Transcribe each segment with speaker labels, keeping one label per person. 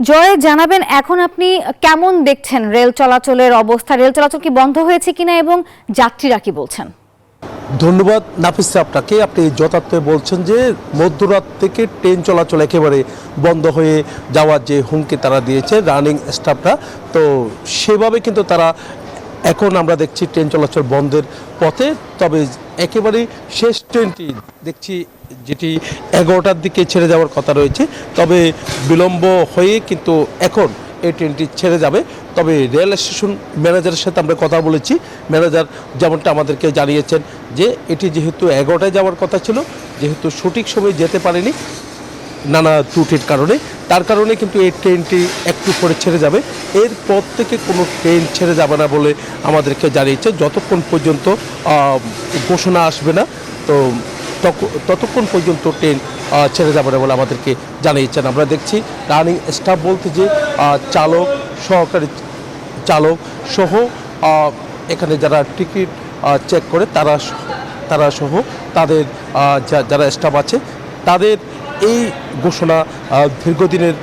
Speaker 1: জয় জানাবেন এখন আপনি কেমন দেখছেন রেল চলাচলের অবস্থা? রেল চলাচল কি বন্ধ হয়েছে কিনা এবং যাত্রীরা কি বলছেন?
Speaker 2: ধন্যবাদ নাফিসা, আপনাকে আপনি যথার্থ বলছেন যে মধ্যরাত থেকে ট্রেন চলাচল একেবারে বন্ধ হয়ে যাওয়ার যে হুমকি তারা দিয়েছে রানিং স্টাফরা, তো সেভাবে কিন্তু তারা এখন আমরা দেখছি ট্রেন চলাচল বন্ধের পথে। তবে একেবারে শেষ ট্রেনটি দেখছি যেটি 11টার দিকে ছেড়ে যাওয়ার কথা রয়েছে, তবে বিলম্ব হয়ে কিন্তু এখন এই ট্রেনটি ছেড়ে যাবে। তবে রেল স্টেশন ম্যানেজারের সাথে আমরা কথা বলেছি, ম্যানেজার যেমনটা আমাদেরকে জানিয়েছেন যে এটি যেহেতু 11টায় যাওয়ার কথা ছিল, যেহেতু সঠিক সময়ে যেতে পারেনি নানা ত্রুটির কারণে, তার কারণে কিন্তু এই ট্রেনটি একটু পরে ছেড়ে যাবে। এরপর থেকে কোনো ট্রেন ছেড়ে যাবে না বলে আমাদেরকে জানিয়েছে, যতক্ষণ পর্যন্ত ঘোষণা আসবে না তো ততক্ষণ পর্যন্ত ট্রেন ছেড়ে যাবে না বলে আমাদেরকে জানিয়েছেন। আমরা দেখছি রানিং স্টাফ বলতে যে চালক, সহকারী চালক সহ এখানে যারা টিকিট চেক করে তারা সহ তাদের যারা স্টাফ আছে তাদের এই ঘোষণা, দীর্ঘদিনের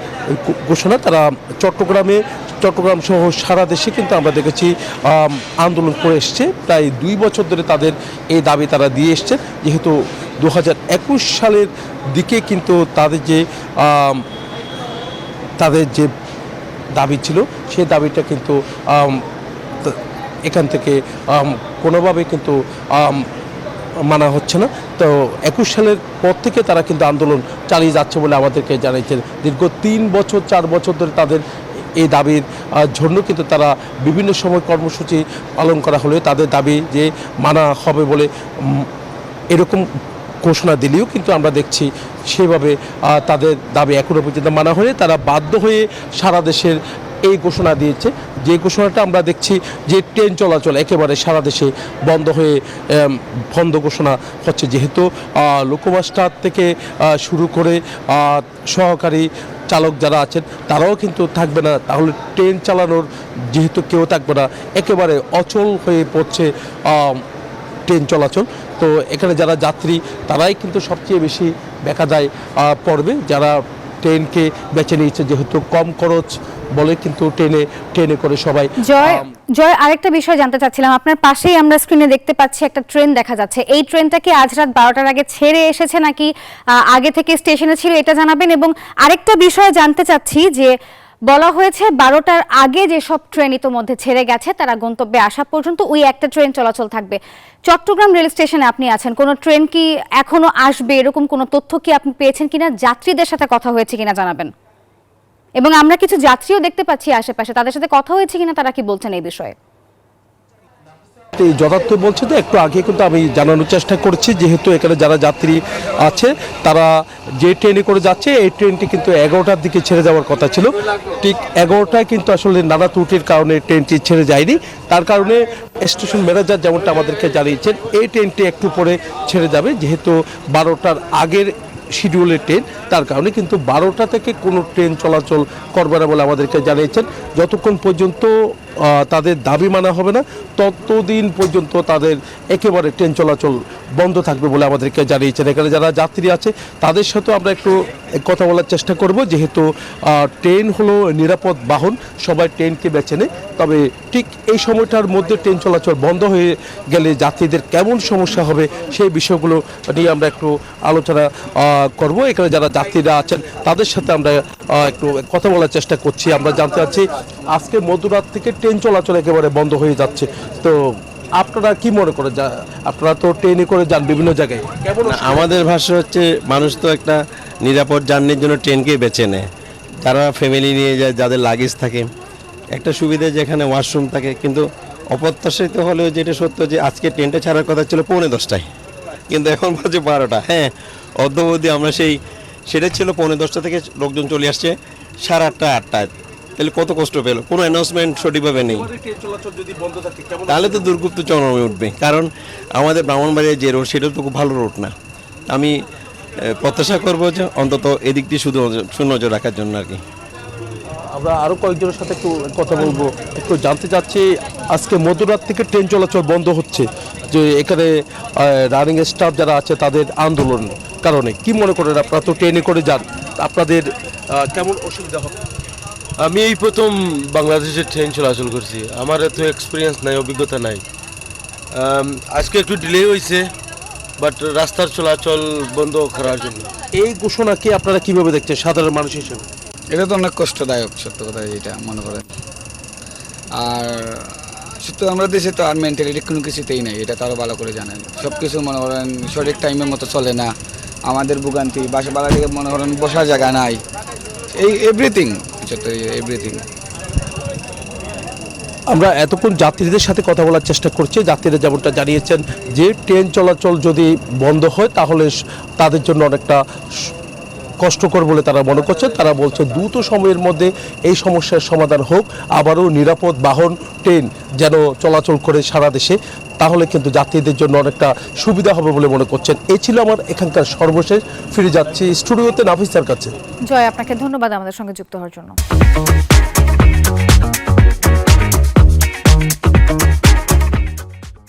Speaker 2: ঘোষণা, তারা চট্টগ্রাম সহ সারা দেশে কিন্তু আমরা দেখেছি আন্দোলন করে এসছে। প্রায় 2 বছর ধরে তাদের এই দাবি তারা দিয়ে এসছে, যেহেতু 2021 সালের দিকে কিন্তু তাদের যে দাবি ছিল সেই দাবিটা কিন্তু এখান থেকে কোনোভাবে কিন্তু মানা হচ্ছে না। তো 21 সালের পর থেকে তারা কিন্তু আন্দোলন চালিয়ে যাচ্ছে বলে আমাদেরকে জানিয়েছেন। দীর্ঘ 4 বছর ধরে তাদের এই দাবির জন্য কিন্তু তারা বিভিন্ন সময় কর্মসূচি পালন করা হলে তাদের দাবি যে মানা হবে বলে এরকম ঘোষণা দিলেও কিন্তু আমরা দেখছি সেভাবে তাদের দাবি এখনও পর্যন্ত মানা হয়ে তারা বাধ্য হয়ে সারা দেশের এই ঘোষণা দিয়েছে। যে ঘোষণাটা আমরা দেখছি যে ট্রেন চলাচল একেবারে সারা দেশে বন্ধ ঘোষণা হচ্ছে, যেহেতু লোকোমাস্টার থেকে শুরু করে সহকারী চালক যারা আছেন তারাও কিন্তু থাকবে না, তাহলে ট্রেন চালানোর যেহেতু কেউ থাকবে না, একেবারে অচল হয়ে পড়ছে ট্রেন চলাচল। তো এখানে যারা যাত্রী তারাই কিন্তু সবচেয়ে বেশি দেখা যায় পড়বে, যারা ট্রেনকে বেছে নিয়েছে, যেহেতু কম খরচ বলে কিন্তু ট্রেনে করে সবাই।
Speaker 1: জয় আরেকটা বিষয় জানতে চাচ্ছিলাম, আপনার পাশেই আমরা স্ক্রিনে দেখতে পাচ্ছি একটা ট্রেন দেখা যাচ্ছে, এই ট্রেনটা কি আজ রাত 12টার আগে ছেড়ে এসেছে নাকি আগে থেকে স্টেশনে ছিল, এটা জানাবেন। এবং আরেকটা বিষয় জানতে চাচ্ছি যে বলা হয়েছে 12টার আগে যেসব ট্রেন ইতোমধ্যে ছেড়ে গেছে তারা গন্তব্যে আসা পর্যন্ত ওই একটা ট্রেন চলাচল থাকবে। চট্টগ্রাম রেল স্টেশনে আপনি আছেন, কোনো ট্রেন কি এখনো আসবে এরকম কোনো তথ্য কি আপনি পেয়েছেন কিনা, যাত্রীদের সাথে কথা হয়েছে কিনা জানাবেন। এবং আমরা কিছু যাত্রীও দেখতে পাচ্ছি আশেপাশে, তাদের সাথে কথা হয়েছে কিনা, তারা কি বলছেন এই বিষয়ে?
Speaker 2: যথার্থ বলছে তো, একটু আগে কিন্তু আমি জানানোর চেষ্টা করছি, যেহেতু এখানে যারা যাত্রী আছে তারা যে ট্রেনে করে যাচ্ছে এই ট্রেনটি কিন্তু 11টার দিকে ছেড়ে যাওয়ার কথা ছিল, ঠিক 11টায় কিন্তু আসলে নানা ত্রুটির কারণে ট্রেনটি ছেড়ে যায়নি। তার কারণে স্টেশন ম্যানেজার যেমনটা আমাদেরকে জানিয়েছেন এই ট্রেনটি একটু পরে ছেড়ে যাবে, যেহেতু 12টার আগের শিডিউলের ট্রেন, তার কারণে কিন্তু 12টা থেকে কোনো ট্রেন চলাচল করবে না বলে আমাদেরকে জানিয়েছেন। যতক্ষণ পর্যন্ত তাদের দাবি মানা হবে না ততদিন পর্যন্ত তাদের একেবারে ট্রেন চলাচল বন্ধ থাকবে বলে আমাদেরকে জানিয়েছেন। এখানে যারা যাত্রী আছে তাদের সাথেও আমরা একটু কথা বলার চেষ্টা করব, যেহেতু ট্রেন হলো নিরাপদ বাহন, সবাই ট্রেনকে বেছে নেয়। তবে ঠিক এই সময়টার মধ্যে ট্রেন চলাচল বন্ধ হয়ে গেলে যাত্রীদের কেমন সমস্যা হবে সেই বিষয়গুলো নিয়ে আমরা একটু আলোচনা করব। এখানে যারা যাত্রীরা আছেন তাদের সাথে আমরা একটু কথা বলার চেষ্টা করছি। আমরা জানতে চাচ্ছি আজকে মধ্যরাত থেকে ট্রেন চলাচল একেবারে বন্ধ হয়ে যাচ্ছে, তো আপনারা কি মনে করেন? আপনারা তো ট্রেনে করে যান বিভিন্ন জায়গায়, কেমন?
Speaker 3: আমাদের ভাষ্য হচ্ছে মানুষ তো একটা নিরাপদ জার্নির জন্য ট্রেনকেই বেছে নেয়, যারা ফ্যামিলি নিয়ে যায়, যাদের লাগেজ থাকে, একটা সুবিধা যেখানে ওয়াশরুম থাকে। কিন্তু অপ্রত্যাশিত হলেও যেটা সত্য যে আজকে ট্রেনটা ছাড়ার কথা ছিল 10:45, কিন্তু এখন বাজে 12টা। হ্যাঁ, অদ্যাবধি আমরা সেটা ছিল 10:45 থেকে লোকজন চলে আসছে 8:30 8টায়। তাহলে কত কষ্ট পেল, কোনো অ্যানাউন্সমেন্ট সঠিকভাবে নেই, তাহলে তো দুর্গুপ্ত চরমে উঠবে। কারণ আমাদের ব্রাহ্মণবাড়িয়া যে রোড সেটা তো খুব ভালো রোড না। আমি প্রত্যাশা করবো যে অন্তত এদিকটি শুধু সুনজর রাখার জন্য আর কি।
Speaker 2: আমরা আরও কয়েকজনের সাথে একটু কথা বলবো, একটু জানতে চাচ্ছি আজকে মধ্যরাত থেকে ট্রেন চলাচল বন্ধ হচ্ছে, যে এখানে রানিং স্টাফ যারা আছে তাদের আন্দোলন কারণে কি মনে করেন? আপনারা তো ট্রেনে করে যান, আপনাদের কেমন অসুবিধা হবে?
Speaker 4: আমি এই প্রথম বাংলাদেশের ট্রেন চলাচল করছি, আমার এত এক্সপিরিয়েন্স নাই, অভিজ্ঞতা নাই। আজকে একটু ডিলে হয়েছে, বাট রাস্তার চলাচল বন্ধ করার জন্য।
Speaker 2: এই ঘোষণাকে আপনারা কিভাবে দেখছেন সাধারণ মানুষ হিসেবে?
Speaker 5: এটা তো অনেক কষ্টদায়ক, সত্য কথা যেটা মনে করেন। আর সত্য আমরা দেশে তো আর মেন্টালিটি কোনো কিছুতেই নেই, এটা তো আরও ভালো করে জানেন। সব কিছু মনে করেন সঠিক টাইমের মতো চলে না, আমাদের ভোগান্তি, বাসা বাড়া থেকে মনে করেন বসার জায়গা নাই, এই এভরিথিং, সত্য এভরিথিং।
Speaker 2: আমরা এতক্ষণ যাত্রীদের সাথে কথা বলার চেষ্টা করছি। যাত্রীরা যেমনটা জানিয়েছেন যে ট্রেন চলাচল যদি বন্ধ হয় তাহলে তাদের জন্য অনেকটা কষ্টকর বলে তারা মনে করছেন। তারা বলছে দ্রুত সময়ের মধ্যে এই সমস্যার সমাধান হোক, আবারও নিরাপদ বাহন ট্রেন যেন চলাচল করে সারা দেশে, তাহলে কিন্তু যাত্রীদের জন্য অনেকটা সুবিধা হবে বলে মনে করছেন। এই ছিল আমার এখানকার সর্বশেষ। ফিরে যাচ্ছি স্টুডিওতে নাফিসার কাছে।
Speaker 1: জয়, আপনাকে ধন্যবাদ আমাদের সঙ্গে যুক্ত হওয়ার জন্য।